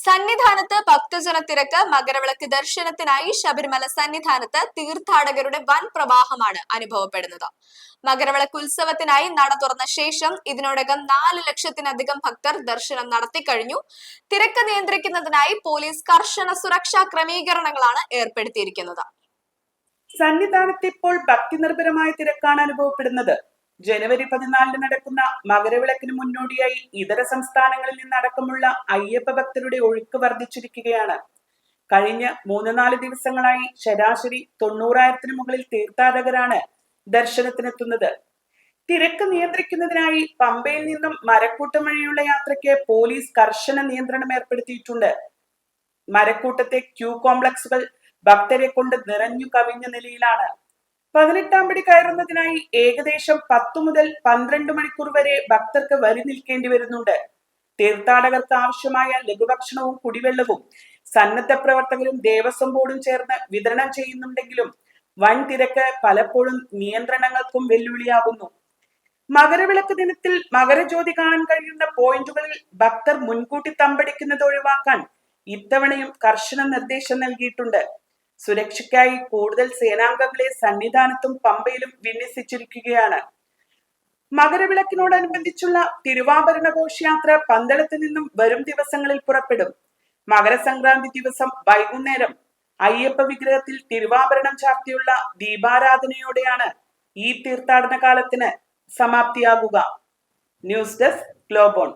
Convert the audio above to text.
സന്നിധാനത്ത് ഭക്തജന തിരക്ക്. മകരവിളക്ക് ദർശനത്തിനായി ശബരിമല സന്നിധാനത്ത് തീർത്ഥാടകരുടെ വൻ പ്രവാഹമാണ് അനുഭവപ്പെടുന്നത്. മകരവിളക്ക് ഉത്സവത്തിനായി നട തുറന്ന ശേഷം ഇതിനോടകം 4 ലക്ഷത്തിലധികം ഭക്തർ ദർശനം നടത്തിക്കഴിഞ്ഞു. തിരക്ക് നിയന്ത്രിക്കുന്നതിനായി പോലീസ് കർശന സുരക്ഷാ ക്രമീകരണങ്ങളാണ് ഏർപ്പെടുത്തിയിരിക്കുന്നത്. സന്നിധാനത്ത് ഇപ്പോൾ ഭക്തി നിർഭരമായ തിരക്കാണ് അനുഭവപ്പെടുന്നത്. ജനുവരി 14 നടക്കുന്ന മകരവിളക്കിന് മുന്നോടിയായി ഇതര സംസ്ഥാനങ്ങളിൽ നിന്നടക്കമുള്ള അയ്യപ്പ ഭക്തരുടെ ഒഴുക്ക് വർദ്ധിച്ചിരിക്കുകയാണ്. കഴിഞ്ഞ 3-4 ദിവസങ്ങളായി ശരാശരി 90,000-ന് മുകളിൽ തീർത്ഥാടകരാണ് ദർശനത്തിനെത്തുന്നത്. തിരക്ക് നിയന്ത്രിക്കുന്നതിനായി പമ്പയിൽ നിന്നും മരക്കൂട്ടം വഴിയുള്ള യാത്രയ്ക്ക് പോലീസ് കർശന നിയന്ത്രണം ഏർപ്പെടുത്തിയിട്ടുണ്ട്. മരക്കൂട്ടത്തെ ക്യൂ കോംപ്ലക്സുകൾ ഭക്തരെ കൊണ്ട് നിറഞ്ഞു കവിഞ്ഞ നിലയിലാണ്. 18-ാം പടി കയറുന്നതിനായി ഏകദേശം 10 മുതൽ 12 മണിക്കൂർ വരെ ഭക്തർക്ക് വരി നിൽക്കേണ്ടി വരുന്നുണ്ട്. തീർത്ഥാടകർക്ക് ആവശ്യമായ ലഘുഭക്ഷണവും കുടിവെള്ളവും സന്നദ്ധ പ്രവർത്തകരും ദേവസ്വം ബോർഡും ചേർന്ന് വിതരണം ചെയ്യുന്നുണ്ടെങ്കിലും വൻ തിരക്ക് പലപ്പോഴും നിയന്ത്രണങ്ങൾക്കും വെല്ലുവിളിയാകുന്നു. മകരവിളക്ക് ദിനത്തിൽ മകരജ്യോതി കാണാൻ കഴിയുന്ന പോയിന്റുകളിൽ ഭക്തർ മുൻകൂട്ടി തമ്പടിക്കുന്നത് ഒഴിവാക്കാൻ ഇത്തവണയും കർശന നിർദ്ദേശം നൽകിയിട്ടുണ്ട്. സുരക്ഷയ്ക്കായി കൂടുതൽ സേനാംഗങ്ങളെ സന്നിധാനത്തും പമ്പയിലും വിന്യസിച്ചിരിക്കുകയാണ്. മകരവിളക്കിനോടനുബന്ധിച്ചുള്ള തിരുവാഭരണ ഘോഷയാത്ര പന്തളത്ത് നിന്നും വരും ദിവസങ്ങളിൽ പുറപ്പെടും. മകരസംക്രാന്തി ദിവസം വൈകുന്നേരം അയ്യപ്പ വിഗ്രഹത്തിൽ തിരുവാഭരണം ചാർത്തിയുള്ള ദീപാരാധനയോടെയാണ് ഈ തീർത്ഥാടന കാലത്തിന് സമാപ്തിയാകുക. News desk ഗ്ലോബോൺ.